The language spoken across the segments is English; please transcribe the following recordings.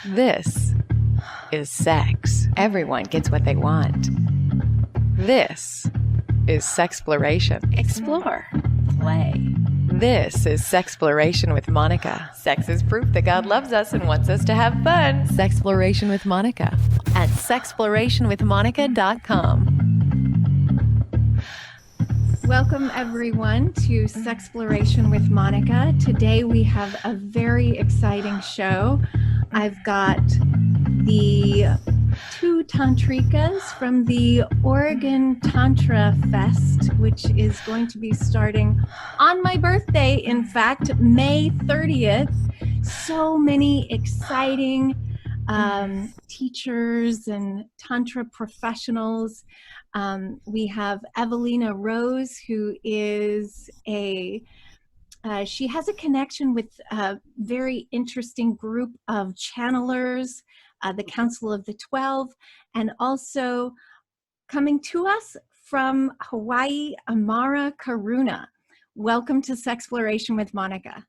This is sex. Everyone gets what they want. This is Sexploration. Explore. Play. This is Sexploration with Monika. Sex is proof that God loves us and wants us to have fun. Sexploration with Monika at sexplorationwithmonika.com. Welcome everyone to Sexploration with Monika. Today we have a very exciting show. I've got the two Tantrikas from the Oregon Tantra Fest, which is going to be starting on my birthday, in fact, May 30th. So many exciting teachers and Tantra professionals. We have Evalena Rose, who is she has a connection with a very interesting group of channelers, the Council of the 12, and also coming to us from Hawaii, Amara, Karuna. Welcome to Sexploration with Monika.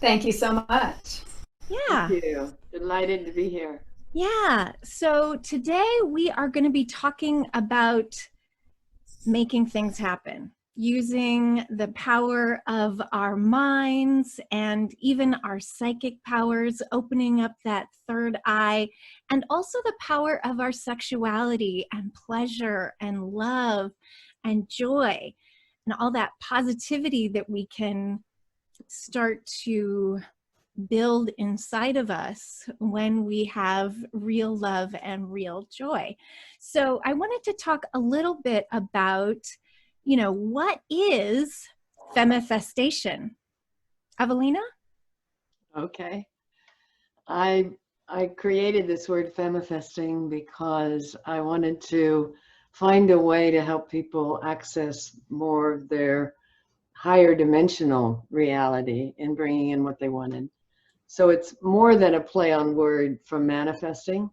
Thank you so much. Yeah. Thank you. Delighted to be here. Yeah. So today we are going to be talking about making things happen, using the power of our minds and even our psychic powers, opening up that third eye, and also the power of our sexuality and pleasure and love and joy and all that positivity that we can start to build inside of us when we have real love and real joy. So I wanted to talk a little bit about, what is femifestation? Evalena? Okay. I created this word femifesting because I wanted to find a way to help people access more of their higher dimensional reality and bringing in what they wanted. So it's more than a play on word from manifesting,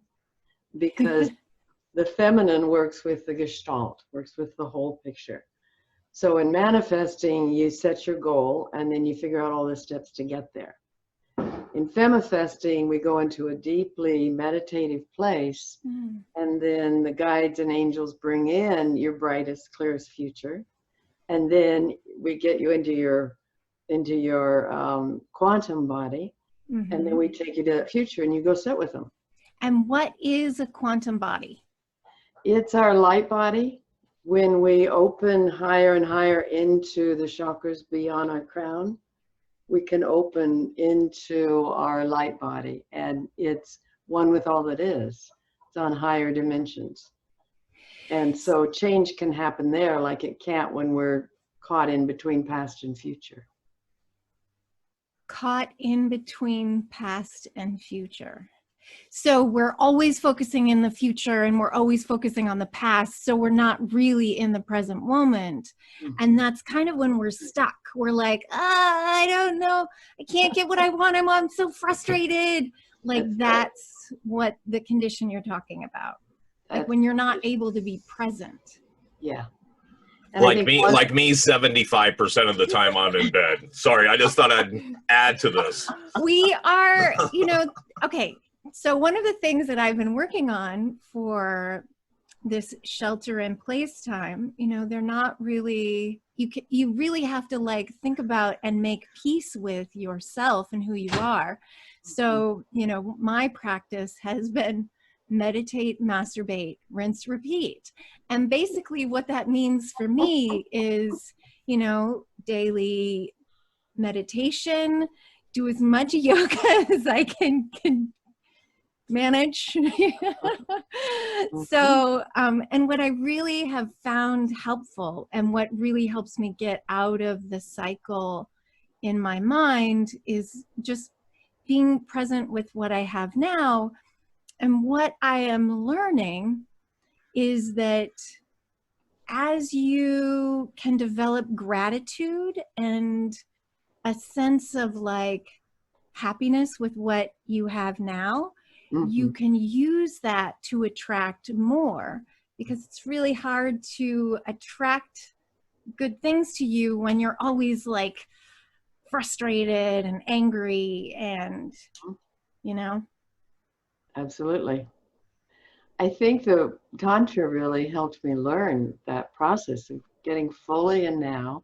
because the feminine works with the gestalt, works with the whole picture. So in manifesting, you set your goal and then you figure out all the steps to get there. In femifesting, we go into a deeply meditative place, and then the guides and angels bring in your brightest, clearest future. And then we get you into your quantum body. Mm-hmm. And then we take you to that future and you go sit with them. And what is a quantum body? It's our light body. When we open higher and higher into the chakras beyond our crown, we can open into our light body, and it's one with all that is. It's on higher dimensions. And so change can happen there like it can't when we're caught in between past and future. Caught in between past and future. So we're always focusing in the future and we're always focusing on the past. So we're not really in the present moment. Mm-hmm. And that's kind of when we're stuck. We're like, I don't know. I can't get what I want. I'm so frustrated. Like that's what the condition you're talking about. Like when you're not able to be present. Yeah. And like me, 75% of the time I'm in bed. Sorry, I just thought I'd add to this. We are, okay. So one of the things that I've been working on for this shelter in place time, they're not really, you really have to think about and make peace with yourself and who you are. So, my practice has been meditate, masturbate, rinse, repeat. And basically what that means for me is, daily meditation, do as much yoga as I can manage. So, and what I really have found helpful and what really helps me get out of the cycle in my mind is just being present with what I have now. And what I am learning is that as you can develop gratitude and a sense of happiness with what you have now, mm-hmm. you can use that to attract more, because it's really hard to attract good things to you when you're always frustrated and angry and, Absolutely. I think the Tantra really helped me learn that process of getting fully in now,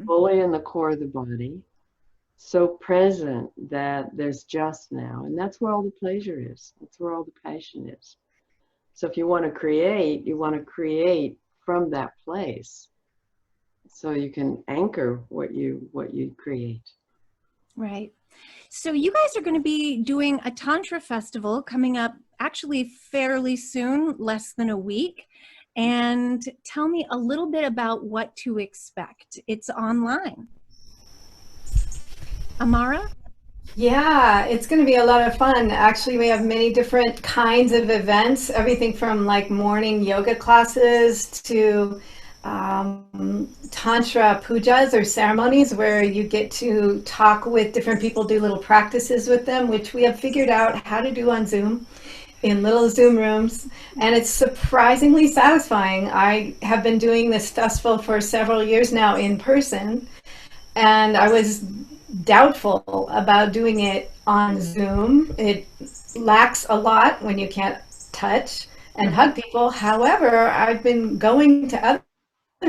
fully in the core of the body, so present that there's just now. And that's where all the pleasure is. That's where all the passion is. So if you want to create from that place so you can anchor what you create. Right. So you guys are going to be doing a Tantra festival coming up actually fairly soon, less than a week. And tell me a little bit about what to expect. It's online. Amara? Yeah, it's going to be a lot of fun. Actually, we have many different kinds of events, everything from like morning yoga classes to Tantra pujas or ceremonies where you get to talk with different people, do little practices with them, which we have figured out how to do on Zoom in little Zoom rooms. And it's surprisingly satisfying. I have been doing this festival for several years now in person, and I was doubtful about doing it on Zoom. It lacks a lot when you can't touch and hug people. However, I've been going to other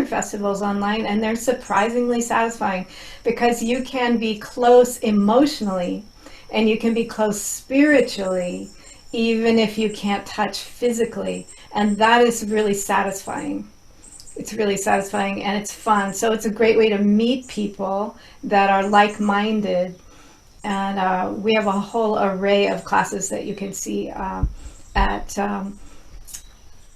festivals online, and they're surprisingly satisfying because you can be close emotionally and you can be close spiritually, even if you can't touch physically. And that is really satisfying. It's really satisfying and it's fun. So it's a great way to meet people that are like-minded. And we have a whole array of classes that you can see at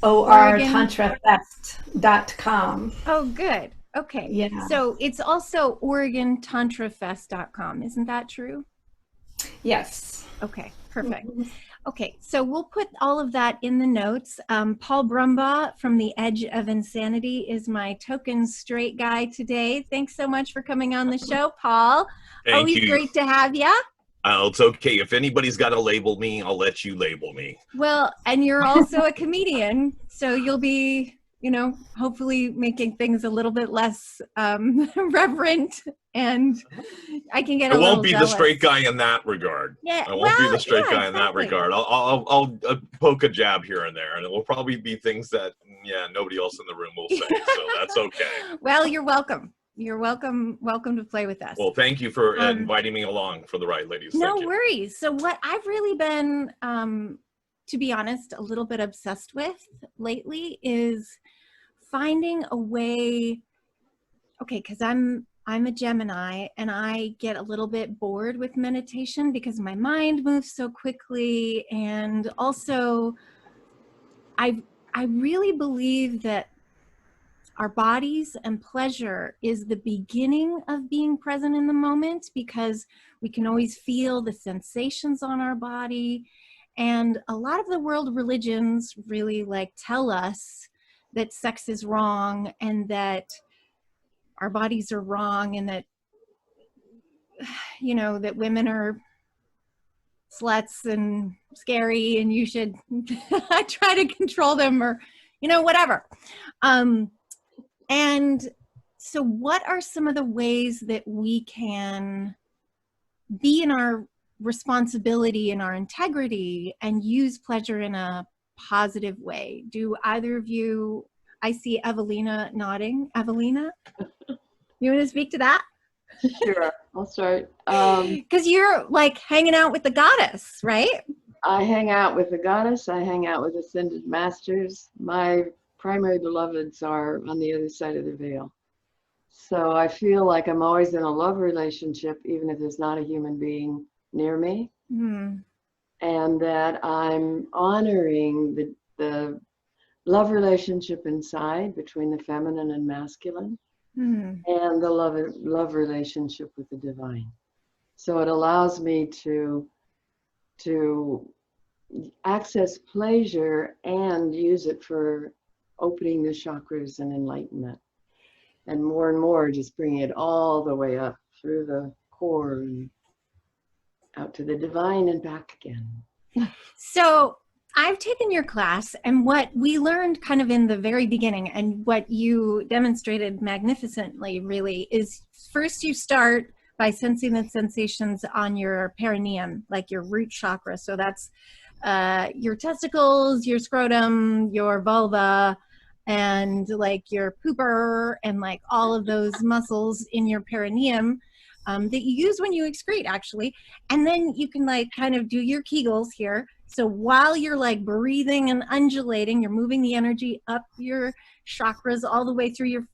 ortantrafest.com. Oh, good. Okay. Yeah. So it's also OregonTantraFest.com. Isn't that true? Yes. Okay, perfect. Okay, so we'll put all of that in the notes. Paul Brumbaugh from The Edge of Insanity is my token straight guy today. Thanks so much for coming on the show, Paul. Thank you. Great to have you. It's okay. If anybody's got to label me, I'll let you label me. Well, and you're also a comedian, so you'll be, hopefully making things a little bit less reverent, and I can get a little I won't be jealous. the straight guy in that regard. Yeah, I won't be the straight guy in that exactly. regard. I'll poke a jab here and there, and it will probably be things that, nobody else in the room will say, so that's okay. Well, you're welcome. You're welcome to play with us. Well, thank you for inviting me along for the ride, ladies. No Thank you. worries. So what I've really been, to be honest, a little bit obsessed with lately is finding a way, because I'm a Gemini and I get a little bit bored with meditation because my mind moves so quickly. And also I really believe that our bodies and pleasure is the beginning of being present in the moment, because we can always feel the sensations on our body. And a lot of the world religions really tell us that sex is wrong and that our bodies are wrong, and that, that women are sluts and scary and you should try to control them, or, whatever. And so what are some of the ways that we can be in our responsibility and our integrity and use pleasure in a positive way? Do either of you, I see Evalena nodding. Evalena, you want to speak to that? Sure, I'll start. Because you're hanging out with the goddess, right? I hang out with the goddess. I hang out with ascended masters. My primary beloveds are on the other side of the veil. So I feel like I'm always in a love relationship, even if there's not a human being near me. And that I'm honoring the love relationship inside between the feminine and masculine, and the love relationship with the divine. So it allows me to access pleasure and use it for opening the chakras and enlightenment, and more just bringing it all the way up through the core and out to the divine and back again. So I've taken your class, and what we learned kind of in the very beginning, and what you demonstrated magnificently really, is first you start by sensing the sensations on your perineum, like your root chakra. So that's your testicles, your scrotum, your vulva, and like your pooper, and like all of those muscles in your perineum that you use when you excrete, actually. And then you can like kind of do your Kegels here. So while you're like breathing and undulating, you're moving the energy up your chakras all the way through your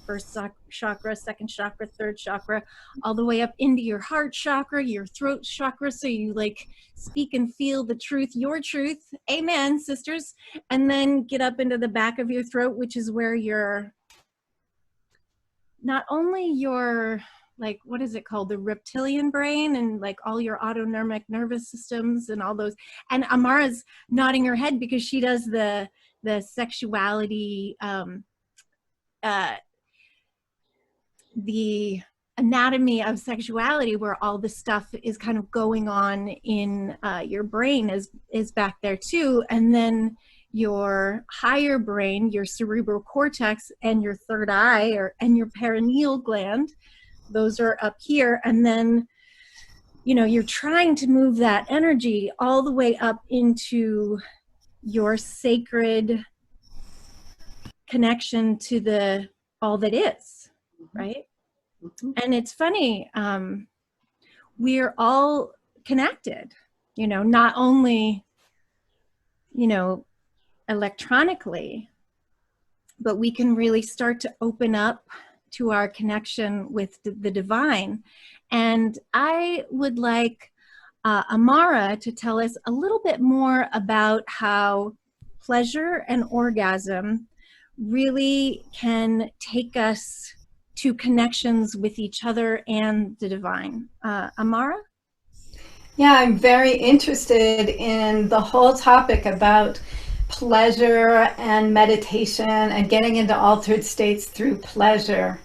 first chakra, second chakra, third chakra, all the way up into your heart chakra, your throat chakra. So you like speak and feel the truth, your truth. Amen, sisters. And then get up into the back of your throat, which is where your, not only your, like, what is it called? The reptilian brain, and like all your autonomic nervous systems and all those. And Amara's nodding her head because she does the sexuality, the anatomy of sexuality, where all the stuff is kind of going on in your brain is back there too. And then your higher brain, your cerebral cortex, and your third eye, and your perineal gland, those are up here. And then, you know, you're trying to move that energy all the way up into your sacred connection to the all that is, right? And it's funny, we're all connected, you know, not only, you know, electronically, but we can really start to open up to our connection with the divine. And I would like Amara to tell us a little bit more about how pleasure and orgasm really can take us to connections with each other and the divine. Amara? Yeah, I'm very interested in the whole topic about pleasure and meditation and getting into altered states through pleasure.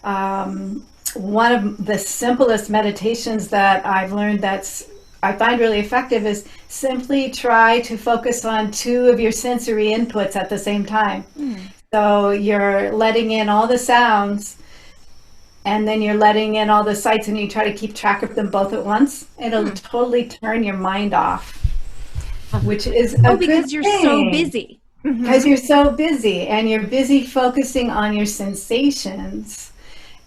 One of the simplest meditations that I've learned I find really effective is simply try to focus on 2 of your sensory inputs at the same time. So you're letting in all the sounds, and then you're letting in all the sights, and you try to keep track of them both at once. It'll totally turn your mind off, which is because you're so busy. Because you're so busy, and you're busy focusing on your sensations,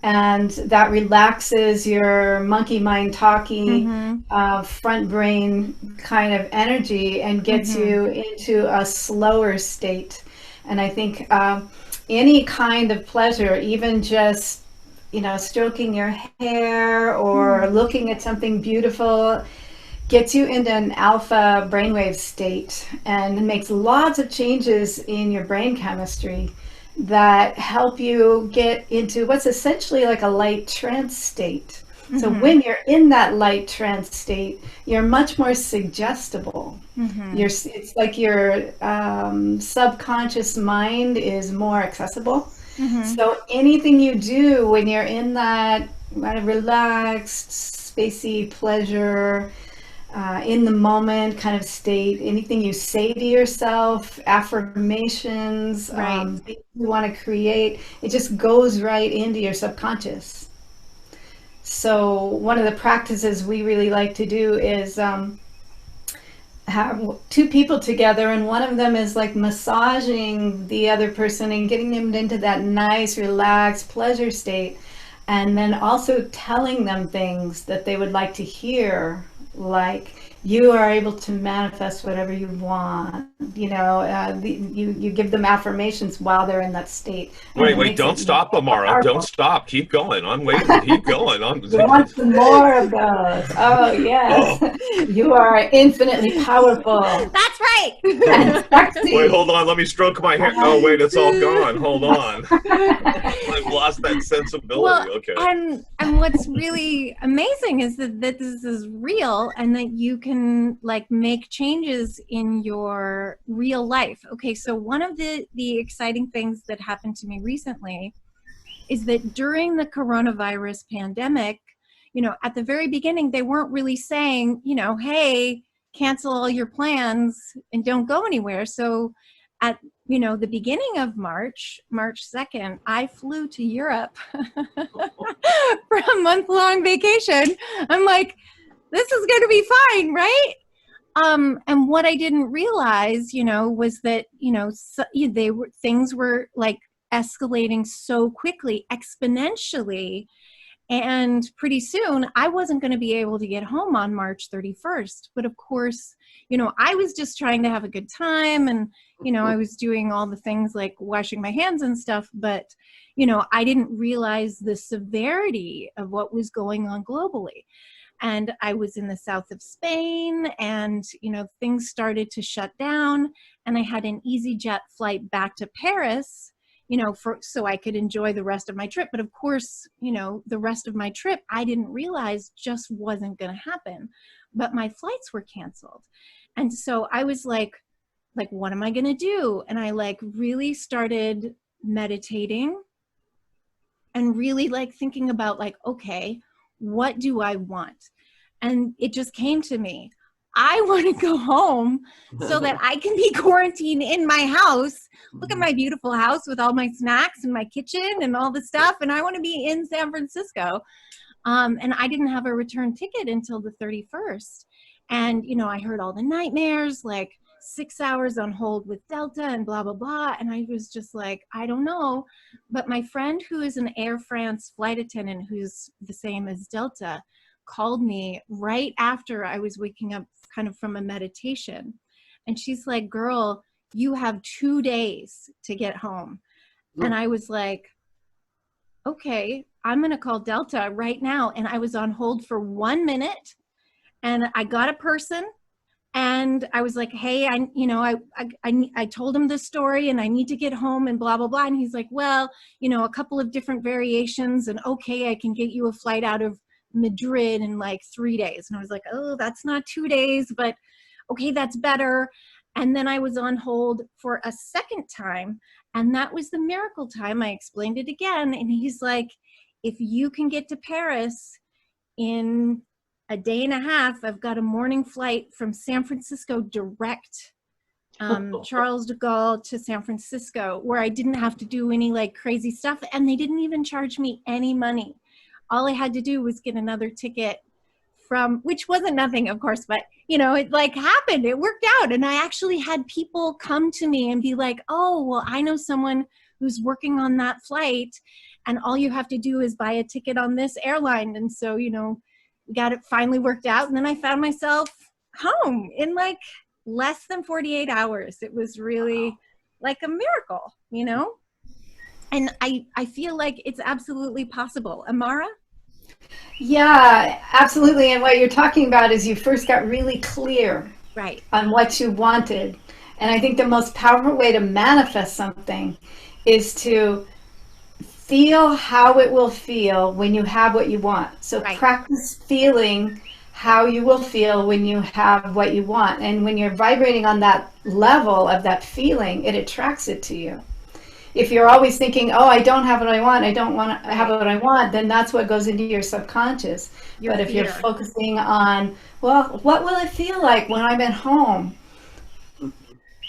and that relaxes your monkey mind talking front brain kind of energy and gets you into a slower state. And I think any kind of pleasure, even just, you know, stroking your hair or looking at something beautiful, gets you into an alpha brainwave state and makes lots of changes in your brain chemistry that help you get into what's essentially like a light trance state. So when you're in that light trance state, you're much more suggestible. It's like your subconscious mind is more accessible. So anything you do when you're in that kind of relaxed, spacey pleasure, in the moment kind of state, anything you say to yourself, affirmations, things you want to create, it just goes right into your subconscious. So one of the practices we really like to do is have 2 people together, and one of them is like massaging the other person and getting them into that nice, relaxed pleasure state, and then also telling them things that they would like to hear, like, you are able to manifest whatever you want. You know, you give them affirmations while they're in that state. Wait, don't stop, Amara. Powerful. Don't stop. Keep going. I'm waiting. Keep going. We want some more of those. Oh, yes. Oh. You are infinitely powerful. That's right. Wait, hold on. Let me stroke my hair. Oh, wait, it's all gone. Hold on. I've lost that sensibility. Well, okay. And what's really amazing is that this is real, and that you can like make changes in your real life. Okay, so one of the exciting things that happened to me recently is that during the coronavirus pandemic, you know, at the very beginning, they weren't really saying, you know, hey, cancel all your plans and don't go anywhere. So you know, the beginning of March 2nd, I flew to Europe for a month-long vacation. I'm like, this is going to be fine, right? And what I didn't realize, you know, was that, you know, things were like escalating so quickly, exponentially. And pretty soon I wasn't going to be able to get home on March 31st. But of course, you know, I was just trying to have a good time. And, you know, I was doing all the things like washing my hands and stuff. But, you know, I didn't realize the severity of what was going on globally. And I was in the south of Spain, and, you know, things started to shut down, and I had an EasyJet flight back to Paris, you know, so I could enjoy the rest of my trip. But of course, you know, the rest of my trip, I didn't realize just wasn't going to happen, but my flights were canceled. And so I was like, what am I going to do? And I like really started meditating and really like thinking about like, okay, what do I want? And it just came to me. I want to go home so that I can be quarantined in my house. Look at my beautiful house with all my snacks and my kitchen and all the stuff. And I want to be in San Francisco. And I didn't have a return ticket until the 31st. And, you know, I heard all the nightmares, like 6 hours on hold with Delta and blah, blah, blah. And I was just like, I don't know. But my friend who is an Air France flight attendant, who's the same as Delta, called me right after I was waking up kind of from a meditation. And she's like, girl, you have 2 days to get home. And I was like, okay, I'm going to call Delta right now. And I was on hold for 1 minute, and I got a person. And I was like, hey, I told him this story and I need to get home and blah, blah, blah. And he's like, well, you know, a couple of different variations, and okay, I can get you a flight out of Madrid in like 3 days. And I was like, oh, that's not 2 days, but okay, that's better. And then I was on hold for a second time, and that was the miracle time. I explained it again. And he's like, if you can get to Paris in a day and a half, I've got a morning flight from San Francisco direct, Charles de Gaulle to San Francisco, where I didn't have to do any like crazy stuff. And they didn't even charge me any money. All I had to do was get another ticket from, which wasn't nothing, of course, but you know, it like happened, it worked out. And I actually had people come to me and be like, oh, well, I know someone who's working on that flight, and all you have to do is buy a ticket on this airline. And so, you know, we got it finally worked out. And then I found myself home in like less than 48 hours. It was really like a miracle, you know? And I feel like it's absolutely possible. Amara? Yeah, absolutely. And what you're talking about is you first got really clear Right. on what you wanted. And I think the most powerful way to manifest something is to feel how it will feel when you have what you want. So Right. practice feeling how you will feel when you have what you want. And when you're vibrating on that level of that feeling, it attracts it to you. If you're always thinking, oh, I don't have what I want, I don't want to have what I want, then that's what goes into your subconscious. But if you're focusing on, well, what will it feel like when I'm at home?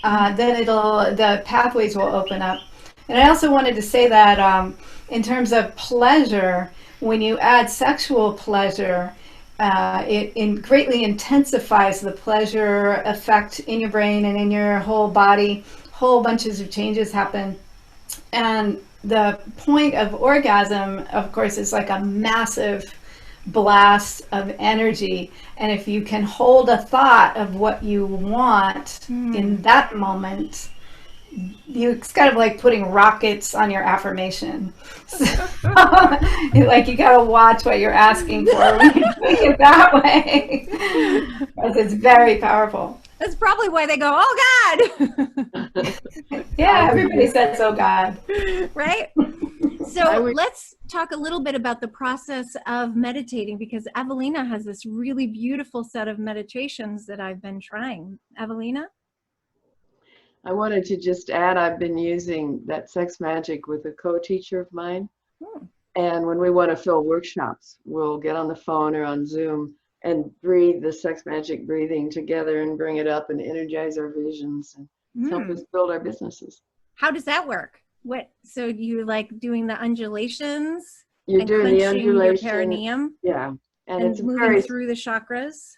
Then the pathways will open up. And I also wanted to say that in terms of pleasure, when you add sexual pleasure, it greatly intensifies the pleasure effect in your brain and in your whole body. Whole bunches of changes happen. And the point of orgasm, of course, is like a massive blast of energy. And if you can hold a thought of what you want in that moment, it's kind of like putting rockets on your affirmation. So, like, you gotta watch what you're asking for when you think it that way, because it's very powerful. That's probably why they go, oh God. Yeah, everybody says, oh God. Right? So let's talk a little bit about the process of meditating, because Evalena has this really beautiful set of meditations that I've been trying. Evalena? I wanted to just add, I've been using that sex magic with a co-teacher of mine. And when we want to fill workshops, we'll get on the phone or on Zoom and breathe the sex magic breathing together and bring it up and energize our visions and help us build our businesses. How does that work? So you like doing the undulations? You're and doing the clenching your undulation. perineum Yeah. And and it's moving through the chakras?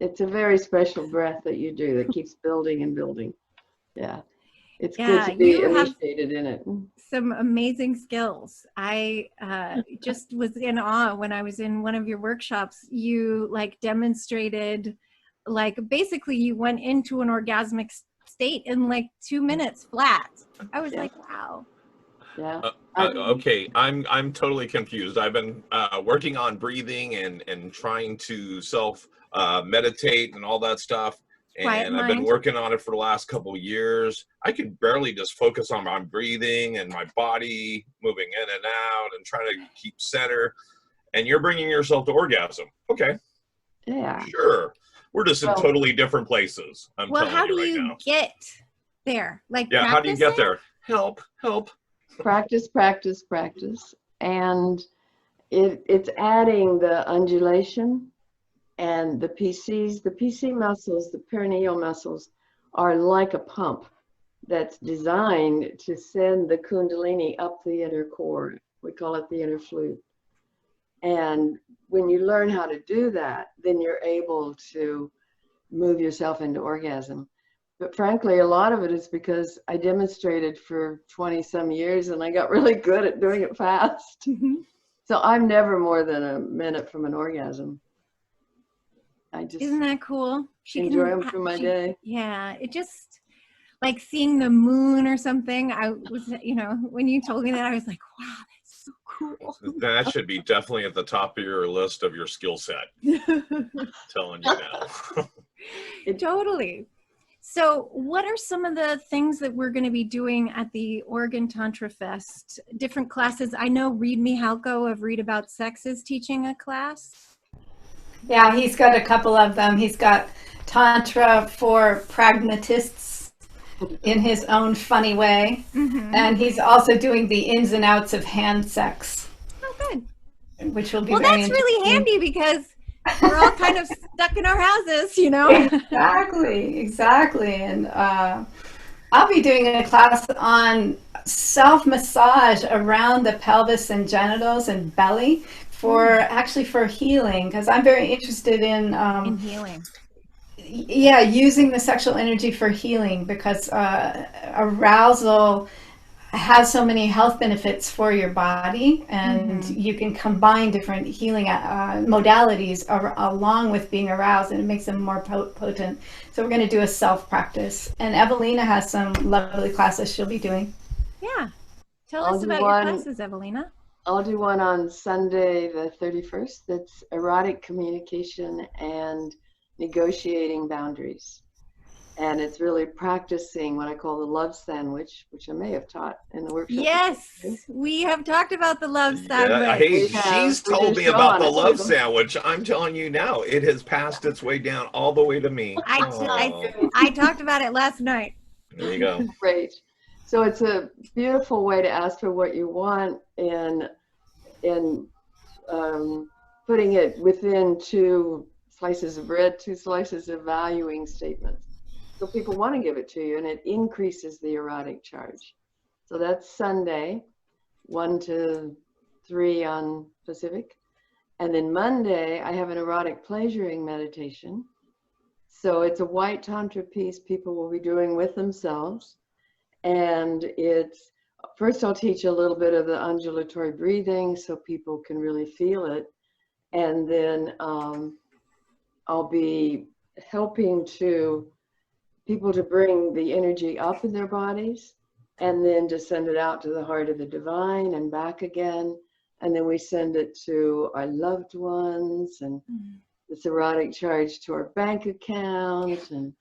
it's a very special breath that you do that keeps building and building. Yeah. It's good Yeah, to be you have initiated in it. some amazing skills. I just was in awe when I was in one of your workshops. You like demonstrated, like basically you went into an orgasmic state in like 2 minutes flat. I was like, wow. Yeah. Okay, I'm totally confused. I've been working on breathing and trying to self meditate and all that stuff, Quiet and I've been mind. working on it for the last couple of years. I could barely just focus on my breathing and my body moving in and out and trying to keep center. And you're bringing yourself to orgasm. Okay, Yeah. sure. We're just in Well- totally different places. I'm Well, how telling do you right you now. get there? Like Yeah, how do you get practicing? there? Help. Practice, practice, practice. And it's adding the undulation and the PCs. The PC muscles, the perineal muscles, are like a pump that's designed to send the kundalini up the inner core. We call it the inner flute. And when you learn how to do that, then you're able to move yourself into orgasm. But frankly, a lot of it is because I demonstrated for 20 some years and I got really good at doing it fast. Mhm. So I'm never more than a minute from an orgasm. I just Isn't that cool? enjoy them through my day. Yeah, it just like seeing the moon or something. I was, when you told me that, I was like, wow, that's so cool. That should be definitely at the top of your list of your skill set. Telling you now. Totally. So what are some of the things that we're going to be doing at the Oregon Tantra Fest? Different classes. I know Read Mihalko of Read About Sex is teaching a class. Yeah, he's got a couple of them. He's got Tantra for pragmatists in his own funny way. Mm-hmm. And he's also doing the ins and outs of hand sex. Oh, good. Which will be Well, very that's really interesting. handy because we're all kind of stuck in our houses, Exactly. And I'll be doing a class on self-massage around the pelvis and genitals and belly for healing, because I'm very interested in healing. Yeah, using the sexual energy for healing, because arousal has so many health benefits for your body, and you can combine different healing modalities along with being aroused, and it makes them more potent. So we're going to do a self practice, and Evalena has some lovely classes she'll be doing. Yeah, tell us about your classes, Evalena. I'll do one on Sunday the 31st. That's erotic communication and negotiating boundaries. And it's really practicing what I call the love sandwich, which I may have taught in the workshop. Yes, we have talked about the love sandwich. Yeah, hey, she's told me about the love too. sandwich. I'm telling you now, it has passed its way down all the way to me. I talked about it last night. There you go. Great. So it's a beautiful way to ask for what you want in putting it within two slices of bread, two slices of valuing statements. So people want to give it to you, and it increases the erotic charge. So that's Sunday, 1 to 3 on Pacific. And then Monday, I have an erotic pleasuring meditation. So it's a white Tantra piece people will be doing with themselves. And it's, first I'll teach a little bit of the undulatory breathing so people can really feel it. And then I'll be helping people to bring the energy up in their bodies, and then to send it out to the heart of the divine and back again. And then we send it to our loved ones, and this erotic charge to our bank account and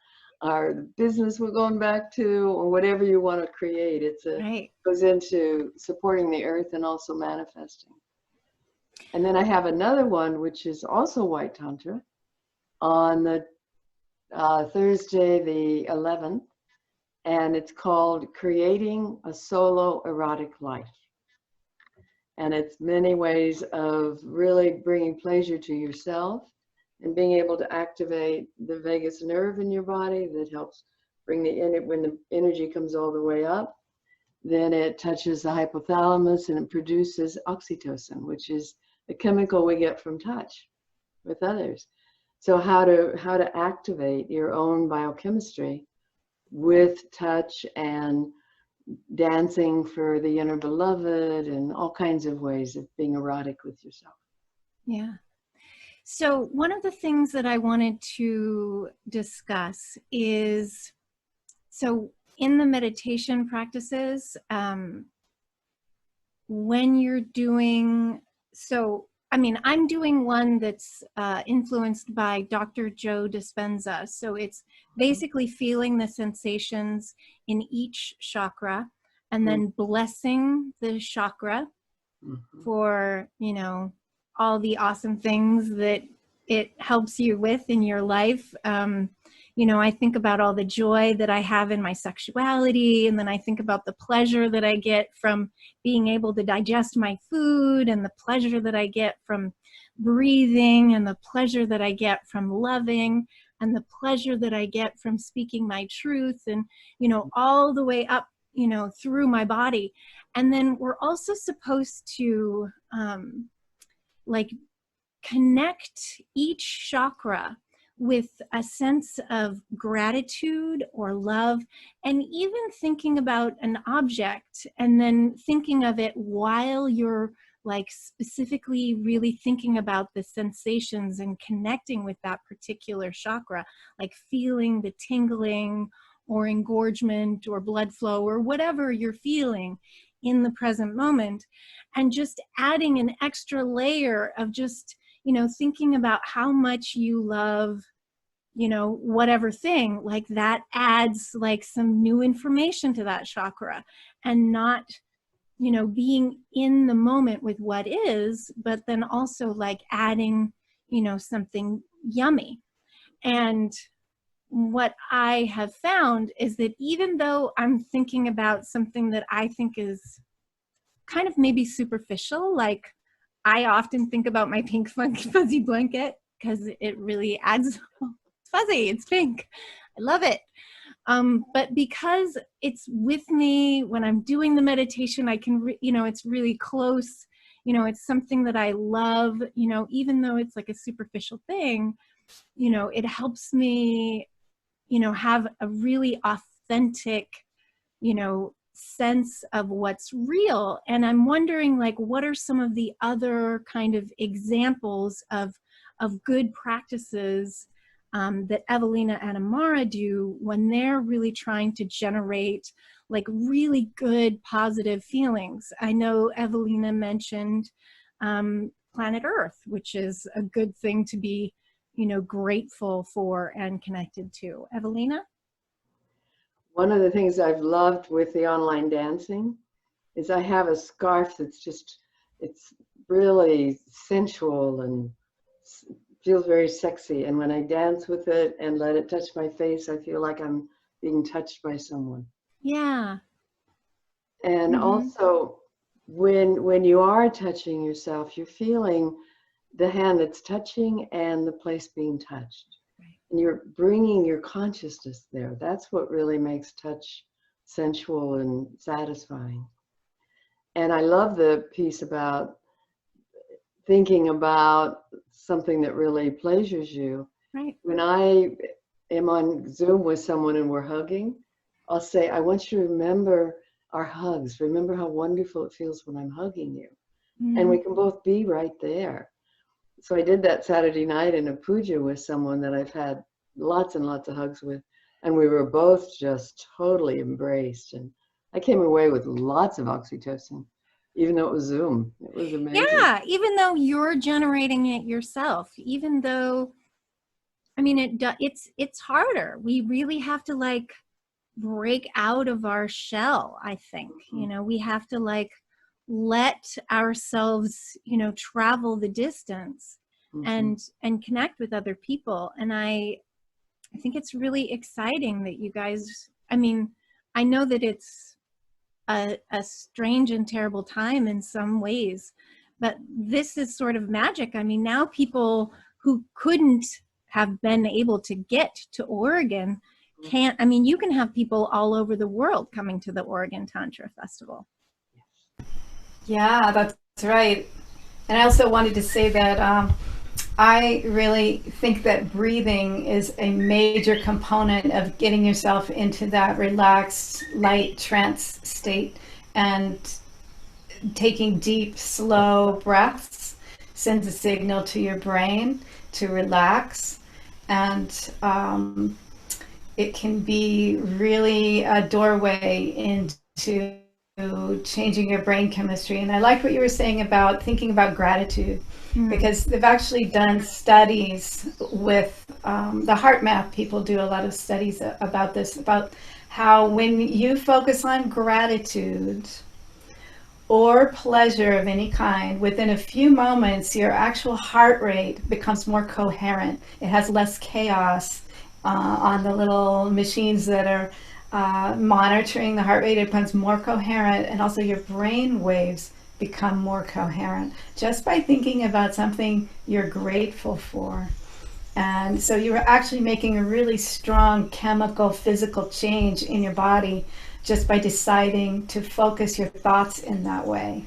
our business we're going back to, or whatever you want to create. Goes into supporting the earth and also manifesting. And then I have another one, which is also white Tantra, on the Thursday the 11th, and it's called Creating a Solo Erotic Life. And it's many ways of really bringing pleasure to yourself and being able to activate the vagus nerve in your body that helps bring when the energy comes all the way up. then it touches the hypothalamus and it produces oxytocin, which is the chemical we get from touch with others. So how to activate your own biochemistry with touch and dancing for the inner beloved and all kinds of ways of being erotic with yourself. Yeah. So one of the things that I wanted to discuss is, so in the meditation practices, when you're doing, so, I mean, I'm doing one that's influenced by Dr. Joe Dispenza. So it's basically feeling the sensations in each chakra and then blessing the chakra for, you know, all the awesome things that it helps you with in your life. You know, I think about all the joy that I have in my sexuality, and then I think about the pleasure that I get from being able to digest my food, and the pleasure that I get from breathing, and the pleasure that I get from loving, and the pleasure that I get from speaking my truth, and, you know, all the way up, you know, through my body. And then we're also supposed to like connect each chakra with a sense of gratitude or love, and even thinking about an object and then thinking of it while you're like specifically really thinking about the sensations and connecting with that particular chakra, like feeling the tingling or engorgement or blood flow or whatever you're feeling in the present moment, and just adding an extra layer of just, you know, thinking about how much you love, you know, whatever thing, like that adds like some new information to that chakra, and not, you know, being in the moment with what is, but then also like adding, you know, something yummy. And what I have found is that even though I'm thinking about something that I think is kind of maybe superficial, like I often think about my pink fuzzy blanket because it really adds, it's fuzzy, it's pink, I love it. But because it's with me when I'm doing the meditation, I can, you know, it's really close, you know, it's something that I love, you know, even though it's like a superficial thing, you know, it helps me, you know, have a really authentic, you know, sense of what's real. And I'm wondering, like, what are some of the other kind of examples of good practices that Evalena and Amara do when they're really trying to generate like really good positive feelings? I know Evalena mentioned planet Earth, which is a good thing to be, you know, grateful for and connected to. Evalena? One of the things I've loved with the online dancing is I have a scarf that's just, it's really sensual and feels very sexy. And when I dance with it and let it touch my face, I feel like I'm being touched by someone. Yeah. And also, when you are touching yourself, you're feeling the hand that's touching and the place being touched. And you're bringing your consciousness there. That's what really makes touch sensual and satisfying. And I love the piece about thinking about something that really pleasures you. Right. When I am on Zoom with someone and we're hugging, I'll say, I want you to remember our hugs. Remember how wonderful it feels when I'm hugging you. And we can both be right there. So I did that Saturday night in a puja with someone that I've had lots and lots of hugs with, and we were both just totally embraced. And I came away with lots of oxytocin, even though it was Zoom. It was amazing. Yeah, even though you're generating it yourself, even though, I mean, it's harder. We really have to like break out of our shell, I think. You know, we have to like let ourselves, you know, travel the distance and connect with other people. And I think it's really exciting that you guys, I mean, I know that it's a strange and terrible time in some ways, but this is sort of magic. I mean, now people who couldn't have been able to get to Oregon can't, I mean, you can have people all over the world coming to the Oregon Tantra Festival. Yeah, that's right. And I also wanted to say that I really think that breathing is a major component of getting yourself into that relaxed, light trance state. And taking deep, slow breaths sends a signal to your brain to relax. And it can be really a doorway into changing your brain chemistry. And I like what you were saying about thinking about gratitude, because they've actually done studies with the heart math people do a lot of studies about this, about how when you focus on gratitude or pleasure of any kind, within a few moments your actual heart rate becomes more coherent. It has less chaos on the little machines that are monitoring the heart rate. It becomes more coherent, and also your brain waves become more coherent just by thinking about something you're grateful for. And so you're actually making a really strong chemical, physical change in your body just by deciding to focus your thoughts in that way.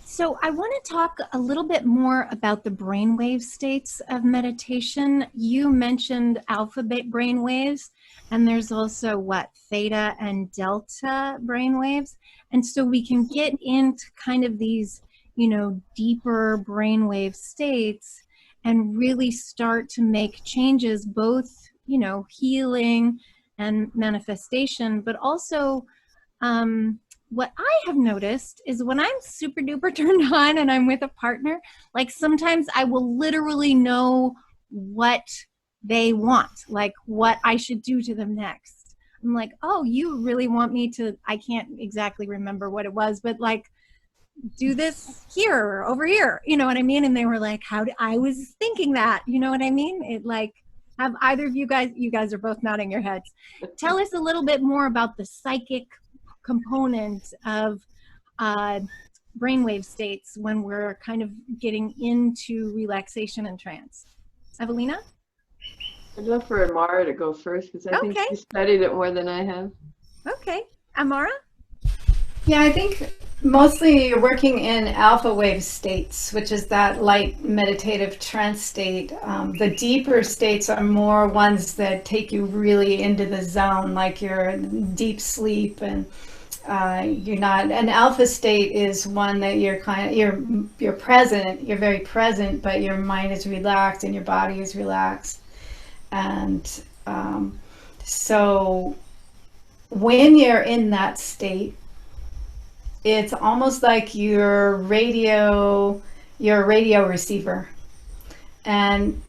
So I want to talk a little bit more about the brainwave states of meditation. You mentioned alpha brainwaves, and there's also what, theta and delta brainwaves. And so we can get into kind of these, you know, deeper brainwave states and really start to make changes, both, you know, healing and manifestation, but also what I have noticed is when I'm super duper turned on and I'm with a partner, like sometimes I will literally know what they want, like what I should do to them next. I'm like, oh, you really want me to, I can't exactly remember what it was, but like, do this here or over here, you know what I mean? And they were like, I was thinking that, you know what I mean? It like, have either of you guys are both nodding your heads. Tell us a little bit more about the psychic component of brainwave states when we're kind of getting into relaxation and trance. Evalena? I'd love for Amara to go first, because I think she studied it more than I have. Okay. Amara? Yeah, I think mostly you're working in alpha wave states, which is that light meditative trance state. The deeper states are more ones that take you really into the zone, like you're in deep sleep, and you're not. An alpha state is one that you're you're present, you're very present, but your mind is relaxed and your body is relaxed. And so when you're in that state, it's almost like you're a radio receiver, and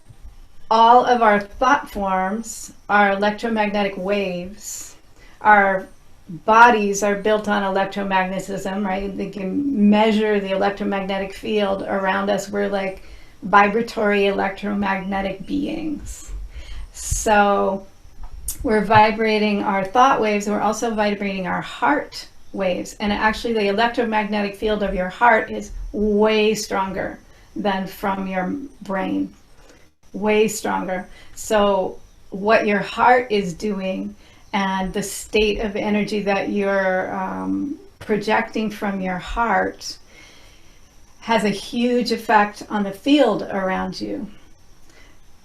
all of our thought forms are electromagnetic waves. Our bodies are built on electromagnetism, right? They can measure the electromagnetic field around us. We're like vibratory electromagnetic beings. So we're vibrating our thought waves. We're also vibrating our heart waves. And actually the electromagnetic field of your heart is way stronger than from your brain. Way stronger. So what your heart is doing and the state of energy that you're projecting from your heart has a huge effect on the field around you.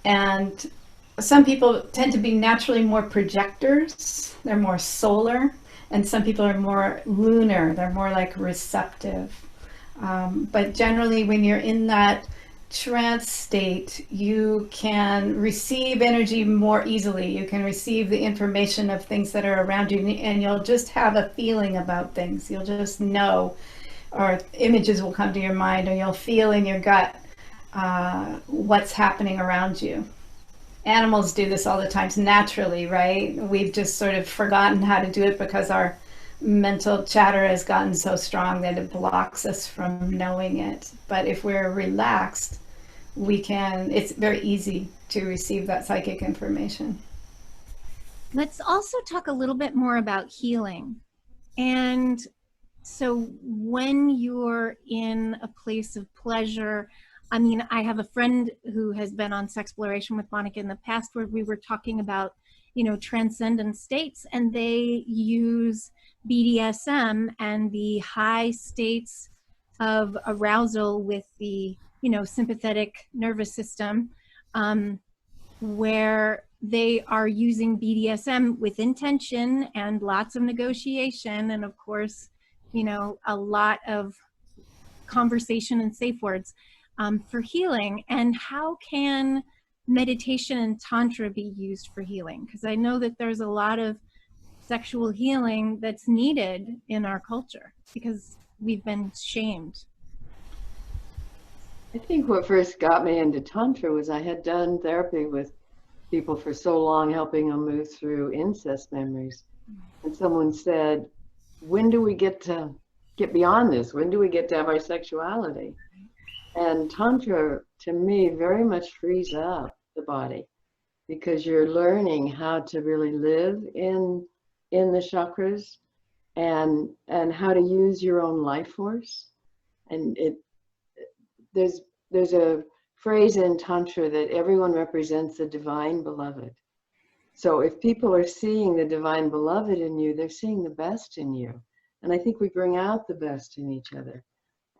And some people tend to be naturally more projectors. They're more solar. And some people are more lunar. They're more like receptive. But generally, when you're in that trance state, you can receive energy more easily. You can receive the information of things that are around you, and you'll just have a feeling about things. You'll just know, or images will come to your mind, or you'll feel in your gut what's happening around you. Animals do this all the time naturally, right? We've just sort of forgotten how to do it because our mental chatter has gotten so strong that it blocks us from knowing it. But if we're relaxed, it's very easy to receive that psychic information. Let's also talk a little bit more about healing. And so when you're in a place of pleasure, I mean, I have a friend who has been on Sexploration with Monika in the past where we were talking about, you know, transcendent states, and they use BDSM and the high states of arousal with the, you know, sympathetic nervous system, where they are using BDSM with intention and lots of negotiation, and of course, you know, a lot of conversation and safe words for healing. And how can meditation and Tantra be used for healing? Because I know that there's a lot of sexual healing that's needed in our culture because we've been shamed. I think what first got me into Tantra was I had done therapy with people for so long, helping them move through incest memories. And someone said, when do we get beyond this? When do we get to have our sexuality? And Tantra, to me, very much frees up the body because you're learning how to really live in the chakras and how to use your own life force. And there's a phrase in Tantra that everyone represents the divine beloved. So if people are seeing the divine beloved in you, they're seeing the best in you. And I think we bring out the best in each other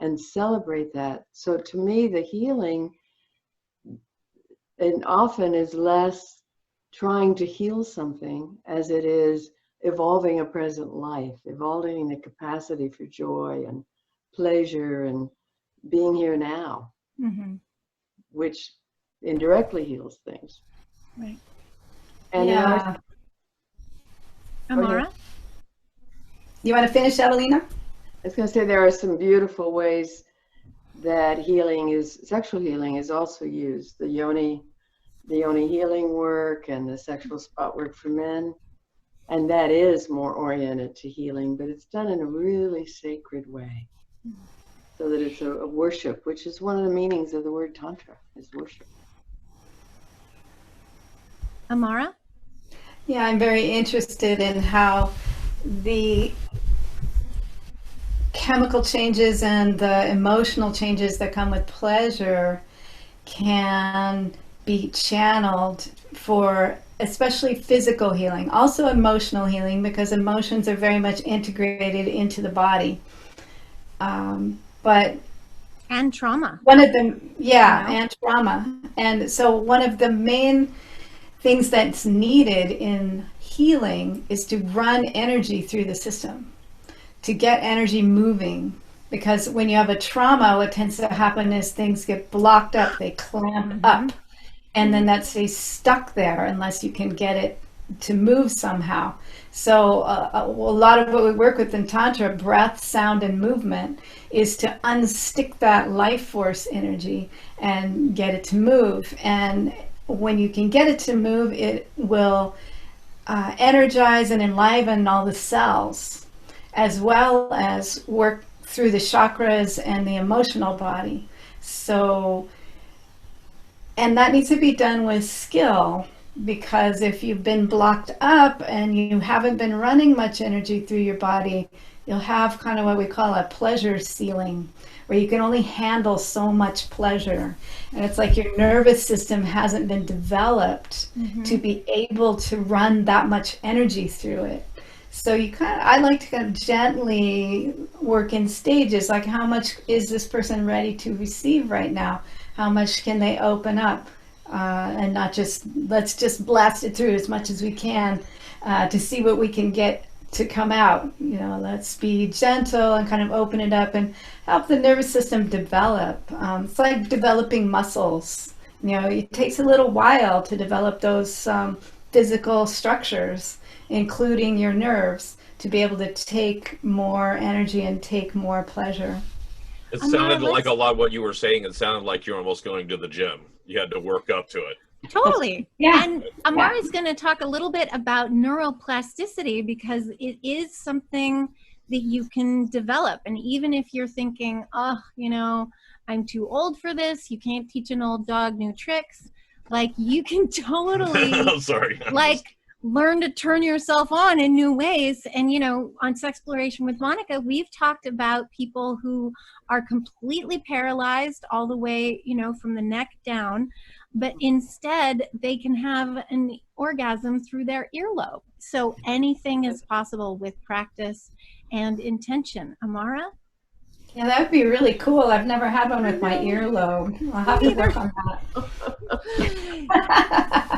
and celebrate that. So to me, the healing, and often is less trying to heal something as it is evolving a present life, evolving the capacity for joy and pleasure and being here now, which indirectly heals things. Right. And Yeah. Amara? You want to finish, Evalena? I was going to say there are some beautiful ways that sexual healing is also used. The yoni healing work and the sexual spot work for men. And that is more oriented to healing, but it's done in a really sacred way. So that it's a worship, which is one of the meanings of the word Tantra, is worship. Amara? Yeah, I'm very interested in how the chemical changes and the emotional changes that come with pleasure can be channeled for especially physical healing, also emotional healing, because emotions are very much integrated into the body. And trauma. One of them, yeah, You know? and trauma. And so one of the main things that's needed in healing is to run energy through the system, to get energy moving. Because when you have a trauma, what tends to happen is things get blocked up, they clamp up, and then that stays stuck there unless you can get it to move somehow. So a lot of what we work with in Tantra, breath, sound, and movement, is to unstick that life force energy and get it to move. And when you can get it to move, it will energize and enliven all the cells, as well as work through the chakras and the emotional body. So, and that needs to be done with skill, because if you've been blocked up and you haven't been running much energy through your body, you'll have kind of what we call a pleasure ceiling, where you can only handle so much pleasure. And it's like your nervous system hasn't been developed to be able to run that much energy through it. So I like to kind of gently work in stages, like how much is this person ready to receive right now? How much can they open up? And not just, let's just blast it through as much as we can to see what we can get to come out. You know, let's be gentle and kind of open it up and help the nervous system develop. It's like developing muscles. You know, it takes a little while to develop those physical structures, including your nerves, to be able to take more energy and take more pleasure. It sounded like a lot of what you were saying. It sounded like you're almost going to the gym. You had to work up to it. Totally. Yeah. And Amara is going to talk a little bit about neuroplasticity, because it is something that you can develop. And even if you're thinking, oh, you know, I'm too old for this, you can't teach an old dog new tricks, like you can totally I'm sorry. learn to turn yourself on in new ways. And, you know, on Sexploration with Monika, we've talked about people who are completely paralyzed all the way, you know, from the neck down, but instead they can have an orgasm through their earlobe. So anything is possible with practice and intention. Amara? Yeah, that would be really cool. I've never had one with my earlobe. I'll have to work on that.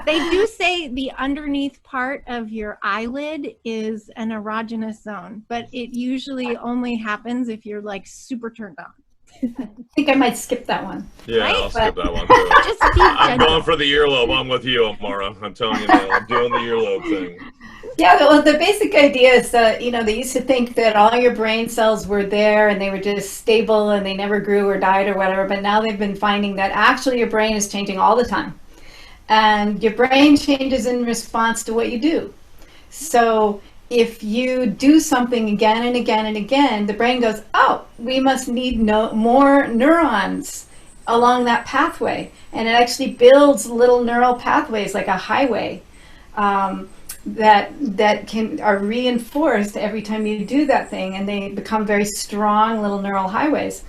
They do say the underneath part of your eyelid is an erogenous zone, but it usually only happens if you're like super turned on. I think I might skip that one. Yeah, Right? I'll skip that one too. Just be I'm gentle. going for the earlobe. I'm with you, Amara. I'm telling you now. I'm doing the earlobe thing. Yeah, well, the basic idea is that, you know, they used to think that all your brain cells were there and they were just stable and they never grew or died or whatever. But now they've been finding that actually your brain is changing all the time. And your brain changes in response to what you do. So if you do something again and again and again, the brain goes, oh, we must need more neurons along that pathway. And it actually builds little neural pathways like a highway. That are reinforced every time you do that thing, and they become very strong little neural highways.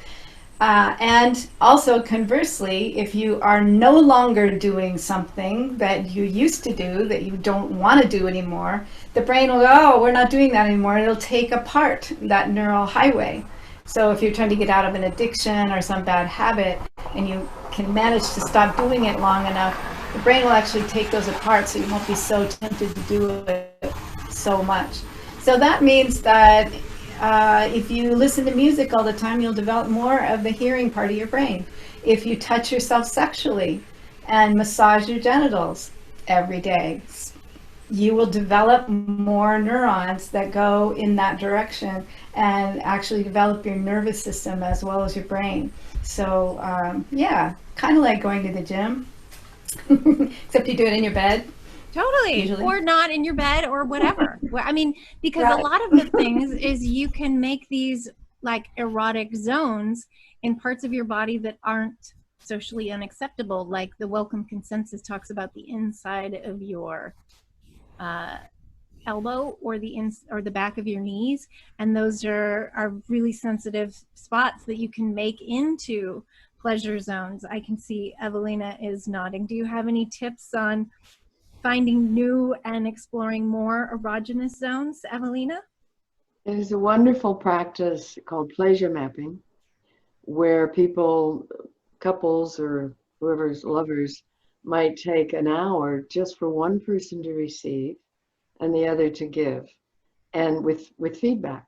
And also conversely, if you are no longer doing something that you used to do that you don't want to do anymore, the brain will go, oh, we're not doing that anymore. It'll take apart that neural highway. So if you're trying to get out of an addiction or some bad habit and you can manage to stop doing it long enough, the brain will actually take those apart, so you won't be so tempted to do it so much. So that means that if you listen to music all the time, you'll develop more of the hearing part of your brain. If you touch yourself sexually and massage your genitals every day, you will develop more neurons that go in that direction and actually develop your nervous system as well as your brain. So yeah, kind of like going to the gym. Except you do it in your bed. Totally. Usually. Or not in your bed or whatever. I mean, because a lot of the things is you can make these like erotic zones in parts of your body that aren't socially unacceptable. Like the Welcome Consensus talks about the inside of your elbow or the back of your knees, and those are really sensitive spots that you can make into pleasure zones. I can see Evalena is nodding. Do you have any tips on finding new and exploring more erogenous zones, Evalena? There's a wonderful practice called pleasure mapping, where couples or whoever's lovers might take an hour just for one person to receive and the other to give, and with feedback.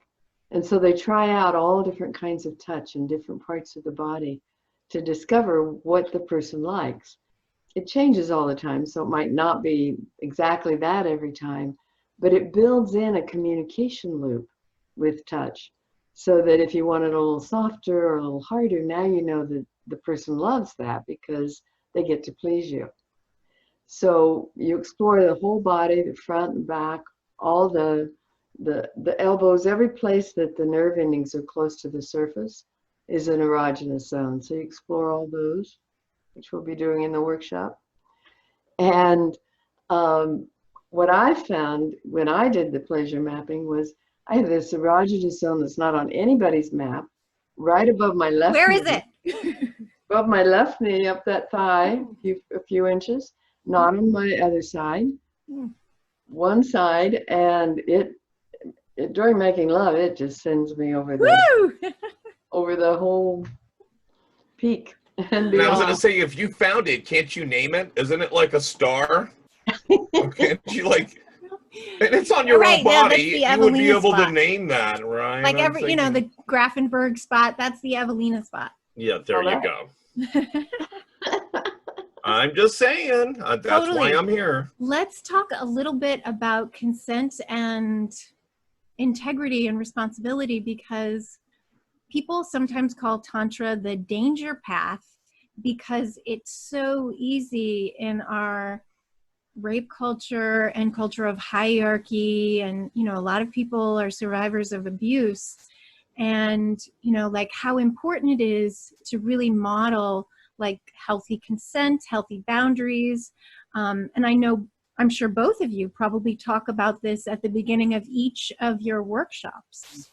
And so they try out all different kinds of touch in different parts of the body to discover what the person likes. It changes all the time, so it might not be exactly that every time, but it builds in a communication loop with touch, so that if you want it a little softer or a little harder, now you know that the person loves that because they get to please you. So you explore the whole body, the front and back, all the elbows, every place that the nerve endings are close to the surface is an erogenous zone. So you explore all those, which we'll be doing in the workshop. And what I found when I did the pleasure mapping was I have this erogenous zone that's not on anybody's map, right above my left knee. Where is it? Above my left knee, up that thigh, a few inches, not on my other side, one side, and it during making love, it just sends me over over the whole peak. And I was going to say, if you found it, can't you name it? Isn't it like a star? Can't you like? And it's on your own body. You would be able to name that, right? Like the Grafenberg spot. That's the Evalena spot. Yeah, there you go. I'm just saying. That's why I'm here. Let's talk a little bit about consent and integrity and responsibility, because people sometimes call Tantra the danger path because it's so easy in our rape culture and culture of hierarchy. And, a lot of people are survivors of abuse. And, like how important it is to really model like healthy consent, healthy boundaries. And I know I'm sure both of you probably talk about this at the beginning of each of your workshops.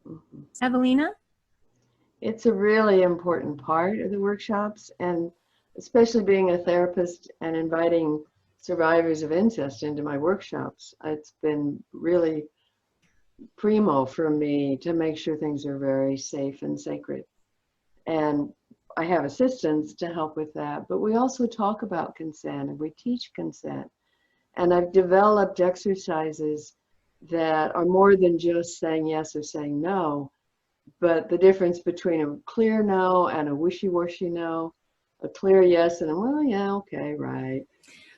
Mhm. Evalena? It's a really important part of the workshops, and especially being a therapist and inviting survivors of incest into my workshops, it's been really primo for me to make sure things are very safe and sacred. And I have assistants to help with that, but we also talk about consent and we teach consent. And I've developed exercises that are more than just saying yes or saying no, but the difference between a clear no and a wishy-washy no, a clear yes and a, well, yeah, okay, right.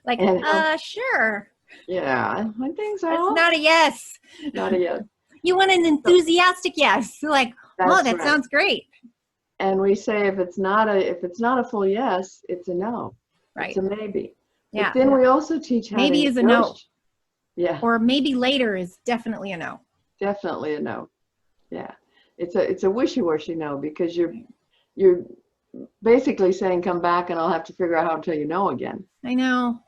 Like, And sure. yeah, when things are It's off, not a yes. not a yes. You want an enthusiastic yes. Like, oh, That's that right. sounds great. And we say if it's not a full yes, it's a no. Right. It's a maybe. Yeah. But then we also teach how Maybe to is a no. negotiate. Yeah. Or maybe later is definitely a no. Definitely a no. Yeah. It's a wishy-washy no, because you're basically saying come back and I'll have to figure out how to tell you no again. I know.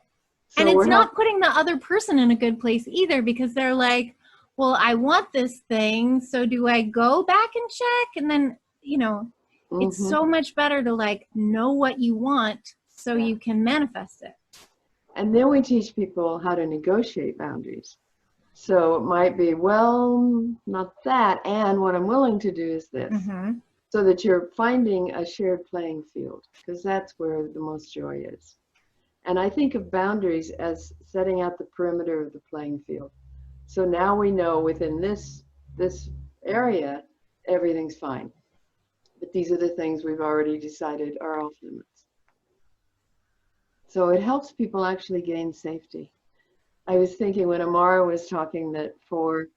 So And it's we're not putting the other person in a good place either, because they're like, well, I want this thing, so do I go back and check? And then, you know, it's so much better to like know what you want so you can manifest it. And then we teach people how to negotiate boundaries. So it might be, well, not that, and what I'm willing to do is this. So that you're finding a shared playing field, because that's where the most joy is. And I think of boundaries as setting out the perimeter of the playing field. So now we know within this area, everything's fine. But these are the things we've already decided are off limits. So it helps people actually gain safety. I was thinking when Amara was talking that for